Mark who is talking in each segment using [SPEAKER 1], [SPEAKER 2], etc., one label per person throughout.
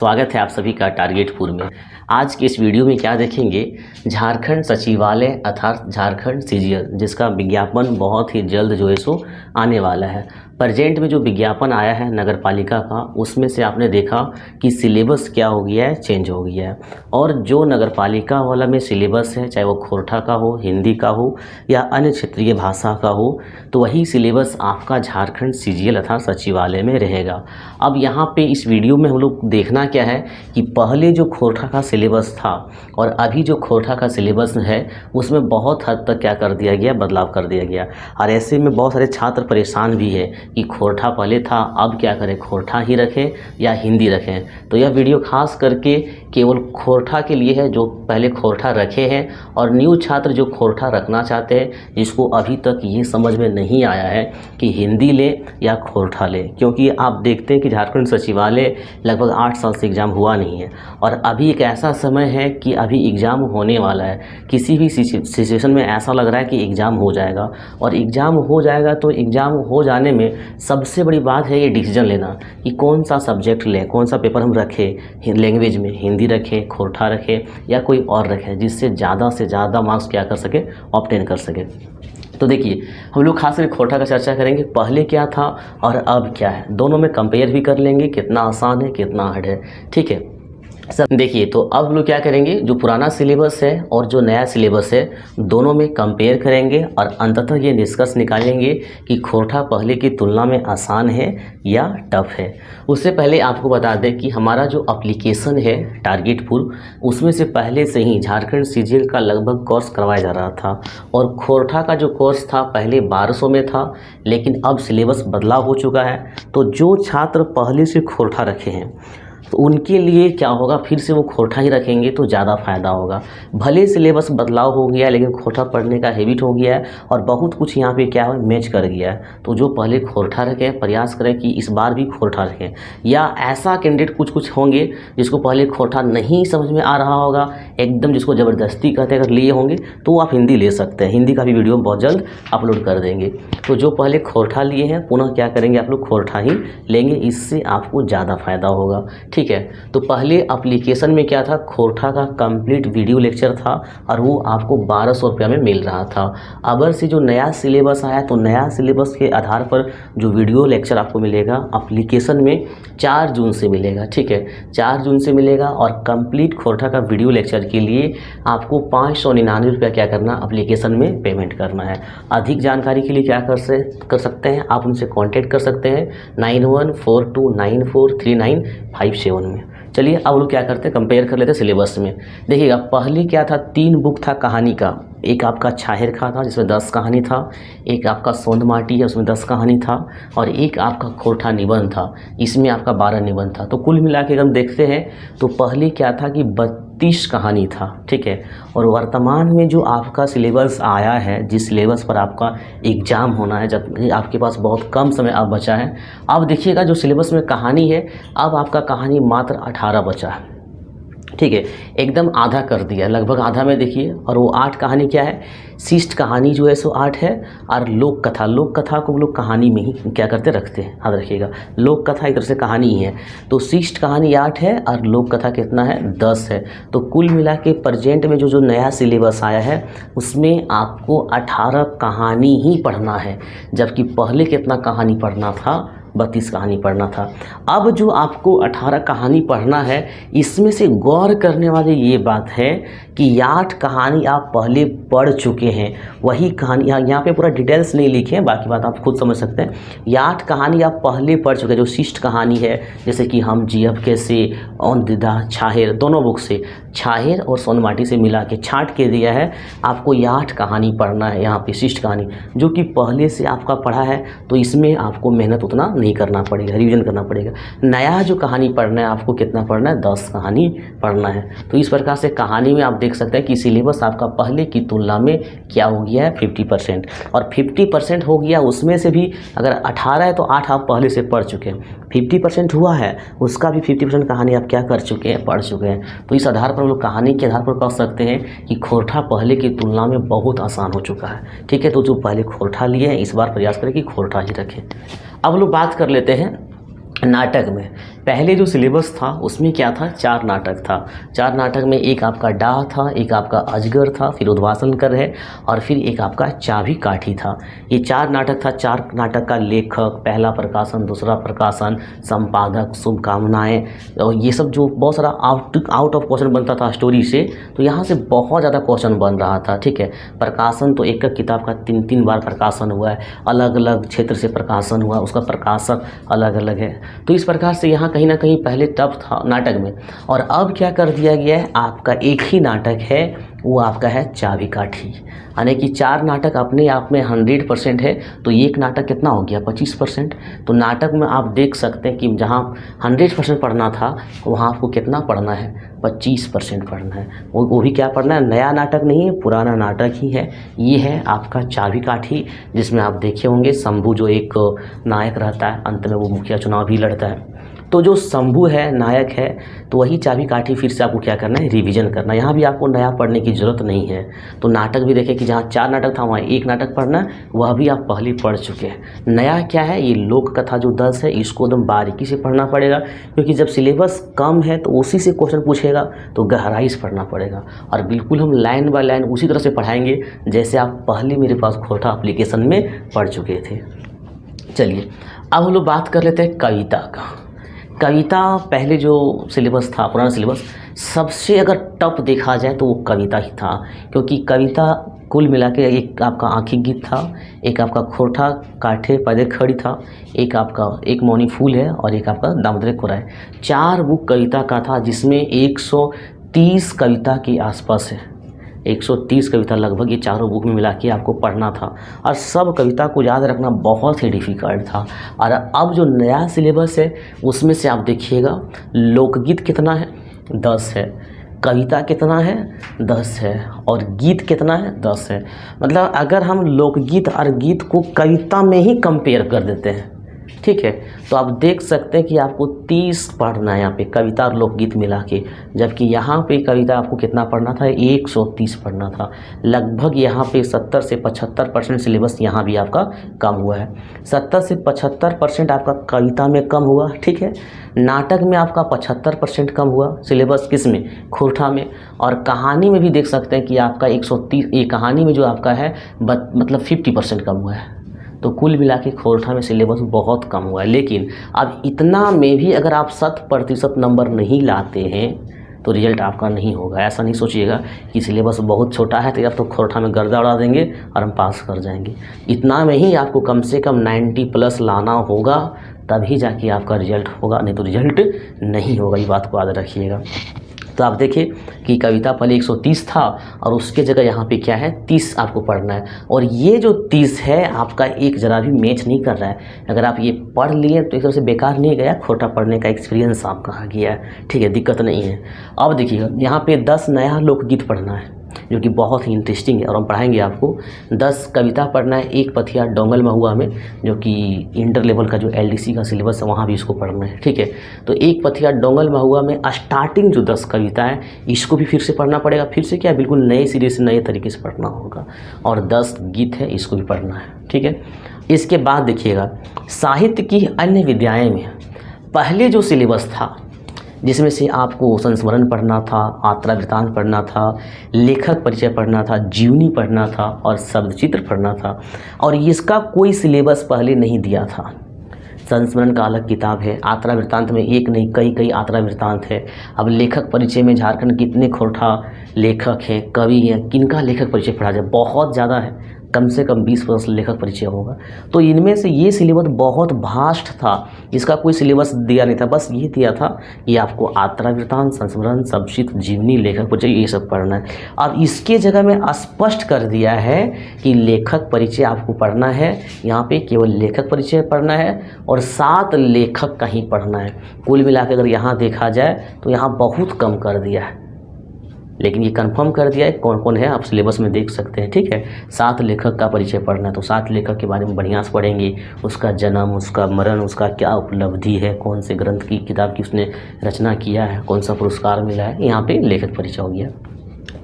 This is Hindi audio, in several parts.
[SPEAKER 1] स्वागत है आप सभी का टारगेटपुर में। आज के इस वीडियो में क्या देखेंगे, झारखंड सचिवालय अर्थात झारखंड सीजीएल जिसका विज्ञापन बहुत ही जल्द जो है सो आने वाला है। प्रेजेंट में जो विज्ञापन आया है नगर पालिका का, उसमें से आपने देखा कि सिलेबस क्या हो गया है, चेंज हो गया है। और जो नगर पालिका वाला में सिलेबस है, चाहे वो खोरठा का हो, हिंदी का हो या अन्य क्षेत्रीय भाषा का हो, तो वही सिलेबस आपका झारखंड सीजीएल अर्थात सचिवालय में रहेगा। अब यहाँ पे इस वीडियो में हम लोग देखना क्या है कि पहले जो खोरठा का सिलेबस था और अभी जो खोरठा का सिलेबस है उसमें बहुत हद तक क्या कर दिया गया, बदलाव कर दिया गया। और ऐसे में बहुत सारे छात्र परेशान भी है कि खोरठा पहले था, अब क्या करें, खोरठा ही रखें या हिंदी रखें। तो यह वीडियो खास करके केवल खोरठा के लिए है जो पहले खोरठा रखे हैं, और न्यू छात्र जो खोरठा रखना चाहते हैं जिसको अभी तक ये समझ में नहीं आया है कि हिंदी ले या खोरठा ले। क्योंकि आप देखते हैं कि झारखंड सचिवालय लगभग 8 साल से एग्ज़ाम हुआ नहीं है, और अभी एक ऐसा समय है कि अभी एग्ज़ाम होने वाला है। किसी भी सिचुएशन में ऐसा लग रहा है कि एग्ज़ाम हो जाएगा, और एग्ज़ाम हो जाएगा तो एग्ज़ाम हो जाने में सबसे बड़ी बात है ये डिसीजन लेना कि कौन सा सब्जेक्ट लें, कौन सा पेपर हम रखें, लैंग्वेज में हिंदी रखें, खोरठा रखें या कोई और रखें, जिससे ज़्यादा से ज़्यादा मार्क्स क्या कर सके, ऑब्टेन कर सके। तो देखिए, हम लोग खास करके खोरठा का चर्चा करेंगे, पहले क्या था और अब क्या है, दोनों में कंपेयर भी कर लेंगे, कितना आसान है कितना हार्ड है। ठीक है सर, देखिए तो अब हम लोग क्या करेंगे, जो पुराना सिलेबस है और जो नया सिलेबस है दोनों में कंपेयर करेंगे और अंततः ये निष्कर्ष निकालेंगे कि खोरठा पहले की तुलना में आसान है या टफ है। उससे पहले आपको बता दें कि हमारा जो एप्लीकेशन है टारगेटपुर, उसमें से पहले से ही झारखंड सीजीएल का लगभग कोर्स करवाया जा रहा था, और खोरठा का जो कोर्स था पहले 1200 में था, लेकिन अब सिलेबस बदलाव हो चुका है। तो जो छात्र पहले से खोरठा रखे हैं तो उनके लिए क्या होगा, फिर से वो खोरठा ही रखेंगे तो ज़्यादा फ़ायदा होगा। भले सिलेबस बदलाव हो गया लेकिन खोरठा पढ़ने का हैबिट हो गया है, और बहुत कुछ यहाँ पे क्या है, मैच कर गया है। तो जो पहले खोरठा रखें, प्रयास करें कि इस बार भी खोरठा रखें। या ऐसा कैंडिडेट कुछ होंगे जिसको पहले खोरठा नहीं समझ में आ रहा होगा, एकदम जिसको ज़बरदस्ती कहते हैं, अगर लिए होंगे तो आप हिंदी ले सकते हैं। हिंदी का भी वीडियो बहुत जल्द अपलोड कर देंगे। तो जो पहले खोरठा लिए हैं पुनः क्या करेंगे, आप लोग खोरठा ही लेंगे, इससे आपको ज़्यादा फ़ायदा होगा। ठीक है, तो पहले एप्लीकेशन में क्या था, खोरठा का कंप्लीट वीडियो लेक्चर था और वो आपको 1200 रुपये में मिल रहा था। अगर से जो नया सिलेबस आया तो नया सिलेबस के आधार पर जो वीडियो लेक्चर आपको मिलेगा एप्लीकेशन में 4 जून से मिलेगा। ठीक है, 4 जून से मिलेगा, और कंप्लीट खोरठा का वीडियो लेक्चर के लिए आपको 599 रुपया क्या करना, एप्लीकेशन में पेमेंट करना है। अधिक जानकारी के लिए क्या कर सकते हैं, आप उनसे कॉन्टेक्ट कर सकते हैं 9142943957 में। चलिए अब लोग क्या करते हैं, कंपेयर कर लेते हैं सिलेबस में। देखिएगा, पहले क्या था, 3 बुक था कहानी का। एक आपका छाहेर खा था जिसमें 10 कहानी था, एक आपका सोंध माटी है उसमें 10 कहानी था, और एक आपका खोरठा निबंध था, इसमें आपका 12 निबंध था। तो कुल मिला के हम देखते हैं तो पहले क्या था कि 32 कहानी था। ठीक है, और वर्तमान में जो आपका सिलेबस आया है, जिस सिलेबस पर आपका एग्ज़ाम होना है, जब आपके पास बहुत कम समय अब बचा है, अब देखिएगा जो सिलेबस में कहानी है, अब आपका कहानी मात्र 18 बचा है। ठीक है, एकदम आधा कर दिया, लगभग आधा में देखिए। और वो 8 कहानी क्या है, शिष्ट कहानी जो है सो 8 है, और लोक कथा को लोग कहानी में ही क्या करते, रखते हैं। याद रखिएगा, लोक कथा एक तरह से कहानी ही है। तो शिष्ट कहानी 8 है और लोक कथा कितना है, 10 है। तो कुल मिला के प्रेजेंट में जो नया सिलेबस आया है उसमें आपको 18 कहानी ही पढ़ना है, जबकि पहले कितना कहानी पढ़ना था, 32 कहानी पढ़ना था। अब जो आपको 18 कहानी पढ़ना है, इसमें से गौर करने वाली ये बात है कि 8 कहानी आप पहले पढ़ चुके हैं, वही कहानी यहाँ पे पूरा डिटेल्स नहीं लिखे हैं, बाकी बात आप खुद समझ सकते हैं। ये 8 कहानी आप पहले पढ़ चुके हैं। जो शिष्ट कहानी है, जैसे कि हम जीएफ कैसे, ऑन दिदा, छाहेर, दोनों बुक से, छाहेर और सोन माटी से मिला के छाट के दिया है। आपको ये 8 कहानी पढ़ना है यहाँ पे, शिष्ट कहानी, जो कि पहले से आपका पढ़ा है, तो इसमें आपको मेहनत उतना नहीं करना पड़ेगा, रिवीजन करना पड़ेगा। नया जो कहानी पढ़ना है आपको कितना पढ़ना है, 10 कहानी पढ़ना है। तो इस प्रकार से कहानी में आप देख सकते हैं कि सिलेबस आपका पहले की तुलना में क्या हो गया है, 50%। और 50% हो गया, उसमें से भी अगर 18 है तो 8 आप पहले से पढ़ चुके हैं। 50% हुआ है, उसका भी 50% कहानी आप क्या कर चुके हैं, पढ़ चुके हैं। तो इस आधार पर हम लोग कहानी के आधार पर कह सकते हैं कि खोरठा पहले की तुलना में बहुत आसान हो चुका है। ठीक है, तो जो पहले खोरठा लिए हैं इस बार प्रयास करें कि खोरठा ही रखें। अब लोग बात कर लेते हैं नाटक में पहले जो सिलेबस था उसमें क्या था, 4 नाटक था। 4 नाटक में एक आपका डाह था, एक आपका अजगर था, फिर उद्वासन कर है, और फिर एक आपका चाबी काठी था। ये 4 नाटक था। 4 नाटक का लेखक, पहला प्रकाशन, दूसरा प्रकाशन, संपादक, शुभकामनाएं, और ये सब जो बहुत सारा आउट ऑफ क्वेश्चन बनता था स्टोरी से, तो यहाँ से बहुत ज़्यादा क्वेश्चन बन रहा था। ठीक है, प्रकाशन तो एक किताब का 3-3 बार प्रकाशन हुआ है, अलग अलग क्षेत्र से प्रकाशन हुआ, उसका प्रकाशक अलग अलग है। तो इस प्रकार से यहाँ कहीं ना कहीं पहले टफ था नाटक में, और अब क्या कर दिया गया है, आपका एक ही नाटक है, वो आपका है चाबी काठी। यानी कि 4 नाटक अपने आप में 100% है, तो एक नाटक कितना हो गया, 25%। तो नाटक में आप देख सकते हैं कि जहाँ 100% पढ़ना था वहाँ आपको कितना पढ़ना है, 25% पढ़ना है। वो भी क्या पढ़ना है, नया नाटक नहीं है, पुराना नाटक ही है। ये है आपका चाबी काठी, जिसमें आप देखे होंगे शंभू जो एक नायक रहता है, अंत में वो मुखिया चुनाव भी लड़ता है। तो जो शंभू है, नायक है, तो वही चाबी काठी फिर से आपको क्या करना है, रिवीजन करना है। यहाँ भी आपको नया पढ़ने की ज़रूरत नहीं है। तो नाटक भी देखें कि जहाँ 4 नाटक था वहाँ एक नाटक पढ़ना है, वह भी आप पहले पढ़ चुके हैं। नया क्या है, ये लोक कथा जो 10 है, इसको एकदम बारीकी से पढ़ना पड़ेगा, क्योंकि जब सिलेबस कम है तो उसी से क्वेश्चन पूछेगा, तो गहराई से पढ़ना पड़ेगा। और बिल्कुल हम लाइन बाय लाइन उसी तरह से पढ़ाएंगे जैसे आप पहले मेरे पास खोटा एप्लीकेशन में पढ़ चुके थे। चलिए अब हम लोग बात कर लेते हैं कविता का। कविता पहले जो सिलेबस था, पुराना सिलेबस, सबसे अगर टफ देखा जाए तो वो कविता ही था, क्योंकि कविता कुल मिला के एक आपका आँखी गीत था, एक आपका खोटा काठे पैदे खड़ी था, एक आपका एक मौनी फूल है, और एक आपका दामोदर कोरा है। 4 बुक कविता का था, जिसमें 130 कविता के आसपास है। 130 कविता लगभग ये चारों बुक में मिला के आपको पढ़ना था, और सब कविता को याद रखना बहुत ही डिफ़िकल्ट था। और अब जो नया सिलेबस है उसमें से आप देखिएगा, लोकगीत कितना है, 10 है, कविता कितना है, 10 है, और गीत कितना है, 10 है। मतलब अगर हम लोकगीत और गीत को कविता में ही कंपेयर कर देते हैं, ठीक है, तो आप देख सकते हैं कि आपको 30 पढ़ना है यहाँ पे, कविता और लोकगीत मिला के, जबकि यहाँ पे कविता आपको कितना पढ़ना था, 130 पढ़ना था। लगभग यहाँ पे 70 से 75% सिलेबस यहाँ भी आपका कम हुआ है। 70 से 75% आपका कविता में कम हुआ, ठीक है। नाटक में आपका 75% कम हुआ सिलेबस, किस में, खोरठा में। और कहानी में भी देख सकते हैं कि आपका 130, ये कहानी में जो आपका है मतलब 50% कम हुआ है। तो कुल मिला के खोरठा में सिलेबस बहुत कम हुआ है। लेकिन अब इतना में भी अगर आप 100% नंबर नहीं लाते हैं तो रिजल्ट आपका नहीं होगा। ऐसा नहीं सोचिएगा कि सिलेबस बहुत छोटा है तो आप तो खोरठा में गर्दा उड़ा देंगे और हम पास कर जाएंगे। इतना में ही आपको कम से कम 90+ लाना होगा, तभी जाके आपका रिजल्ट होगा, नहीं तो रिजल्ट नहीं होगा। ये बात को याद रखिएगा। तो आप देखिए कि कविता पहले 130 था और उसके जगह यहाँ पे क्या है, 30 आपको पढ़ना है। और ये जो 30 है आपका एक ज़रा भी मैच नहीं कर रहा है। अगर आप ये पढ़ लिए तो एक तरह से बेकार नहीं गया, खोटा पढ़ने का एक्सपीरियंस आपका आ गया है, ठीक है, दिक्कत नहीं है। अब देखिएगा यहाँ पे 10 नया लोकगीत पढ़ना है, जो कि बहुत ही इंटरेस्टिंग है, और हम पढ़ाएंगे आपको। 10 कविता पढ़ना है, एक पथिया डोंगल महुआ में, जो कि इंटर लेवल का जो LDC का सिलेबस है वहाँ भी इसको पढ़ना है, ठीक है। तो एक पथिया डोंगल महुआ में स्टार्टिंग जो 10 कविता है इसको भी फिर से पढ़ना पड़ेगा। फिर से क्या, बिल्कुल नए सिरे से नए तरीके से पढ़ना होगा। और 10 गीत है, इसको भी पढ़ना है, ठीक है। इसके बाद देखिएगा साहित्य की अन्य विधाएँ में पहले जो सिलेबस था, जिसमें से आपको संस्मरण पढ़ना था, आत्रा वृत्तांत पढ़ना था, लेखक परिचय पढ़ना था, जीवनी पढ़ना था, और शब्द चित्र पढ़ना था। और इसका कोई सिलेबस पहले नहीं दिया था। संस्मरण का अलग किताब है, आत्रा वृत्तांत में एक नहीं कई आत्रा वृत्तांत है। अब लेखक परिचय में झारखंड कितने खोरठा लेखक हैं, कवि हैं, किनका लेखक परिचय पढ़ा जाए, बहुत ज़्यादा है, कम से कम 20+ लेखक परिचय होगा। तो इनमें से ये सिलेबस बहुत भास्ट था, इसका कोई सिलेबस दिया नहीं था। बस ये दिया था कि आपको आत्रा वृत्तांत, संस्मरण, शब्दचित्र, जीवनी, लेखक परिचय ये सब पढ़ना है। अब इसके जगह में स्पष्ट कर दिया है कि लेखक परिचय आपको पढ़ना है, यहाँ पे केवल लेखक परिचय पढ़ना है और 7 लेखक का ही पढ़ना है। कुल मिला के अगर यहाँ देखा जाए तो यहाँ बहुत कम कर दिया है, लेकिन ये कंफर्म कर दिया है कौन कौन है, आप सिलेबस में देख सकते हैं, ठीक है। 7 लेखक का परिचय पढ़ना है, तो 7 लेखक के बारे में बढ़िया से पढ़ेंगे, उसका जन्म, उसका मरण, उसका क्या उपलब्धि है, कौन से ग्रंथ की किताब की उसने रचना किया है, कौन सा पुरस्कार मिला है, यहाँ पे लेखक परिचय हो गया।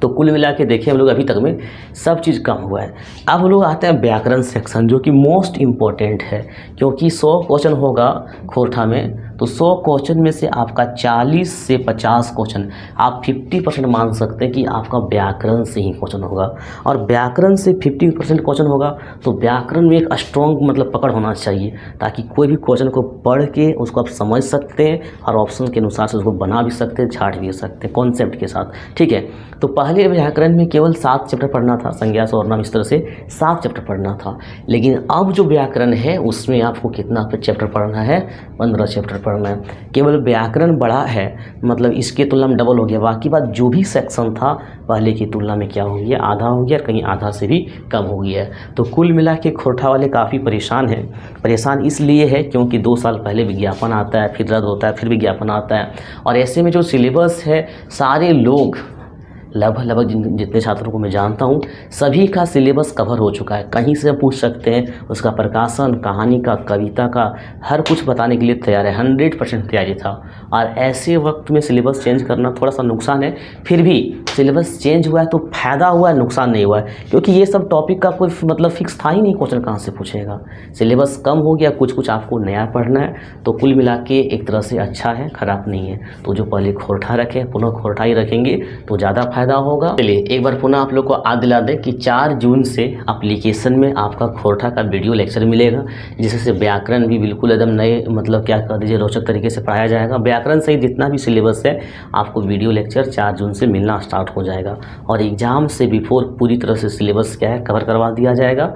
[SPEAKER 1] तो कुल मिला के देखिए हम लोग अभी तक में सब चीज़ कम हुआ है। अब हम लोग आते हैं व्याकरण सेक्शन, जो कि मोस्ट इम्पॉर्टेंट है, क्योंकि 100 क्वेश्चन होगा खोरठा में, तो 100 क्वेश्चन में से आपका 40 से 50 क्वेश्चन, आप 50% मान सकते हैं कि आपका व्याकरण से ही क्वेश्चन होगा। और व्याकरण से 50% क्वेश्चन होगा तो व्याकरण में एक स्ट्रॉन्ग मतलब पकड़ होना चाहिए, ताकि कोई भी क्वेश्चन को पढ़ के उसको आप समझ सकते हैं और ऑप्शन के अनुसार से उसको बना भी सकते हैं, छाट भी सकते हैं कॉन्सेप्ट के साथ, ठीक है। तो पहले व्याकरण में केवल 7 चैप्टर पढ़ना था, संज्ञा सर्वनाम इस तरह से 7 चैप्टर पढ़ना था। लेकिन अब जो व्याकरण है उसमें आपको कितना चैप्टर पढ़ना है, 15 चैप्टर पढ़ना है। केवल व्याकरण बड़ा है, मतलब इसके तुलना में डबल हो गया, बाकी बात जो भी सेक्शन था पहले की तुलना में क्या हो गया, आधा हो गया, कहीं आधा से भी कम हो गया है। तो कुल मिला के खोरठा वाले काफ़ी परेशान हैं। परेशान इसलिए है क्योंकि 2 साल पहले विज्ञापन आता है, फिर रद्द होता है, फिर विज्ञापन आता है, और ऐसे में जो सिलेबस है सारे लोग लगभग जितने छात्रों को मैं जानता हूँ सभी का सिलेबस कवर हो चुका है। कहीं से पूछ सकते हैं, उसका प्रकाशन, कहानी का, कविता का, हर कुछ बताने के लिए तैयार है, 100% तैयारी था। और ऐसे वक्त में सिलेबस चेंज करना थोड़ा सा नुकसान है, फिर भी सिलेबस चेंज हुआ है तो फ़ायदा हुआ है, नुकसान नहीं हुआ है, क्योंकि ये सब टॉपिक का कोई मतलब फिक्स था ही नहीं, क्वेश्चन कहाँ से पूछेगा। सिलेबस कम हो गया, कुछ कुछ आपको नया पढ़ना है, तो कुल मिला के एक तरह से अच्छा है, ख़राब नहीं है। तो जो पहले खोरठा रखे पुनः खोरठा ही रखेंगे तो ज़्यादा फायदा होगा। चलिए एक बार पुनः आप लोग को याद दिला दें कि 4 जून से एप्लीकेशन में आपका खोरठा का वीडियो लेक्चर मिलेगा, जिससे व्याकरण भी बिल्कुल एकदम नए मतलब क्या कह दीजिए रोचक तरीके से पढ़ाया जाएगा। व्याकरण सहित जितना भी सिलेबस है आपको वीडियो लेक्चर 4 जून से मिलना स्टार्ट हो जाएगा, और एग्ज़ाम से बिफोर पूरी तरह से सिलेबस क्या है कवर करवा दिया जाएगा।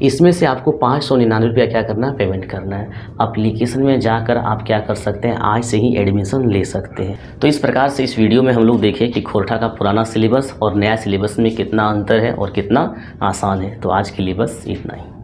[SPEAKER 1] इसमें से आपको 599 रुपया क्या करना है, पेमेंट करना है। एप्लीकेशन में जाकर आप क्या कर सकते हैं, आज से ही एडमिशन ले सकते हैं। तो इस प्रकार से इस वीडियो में हम लोग देखें कि खोरठा का पुराना सिलेबस और नया सिलेबस में कितना अंतर है और कितना आसान है। तो आज के लिए बस इतना ही।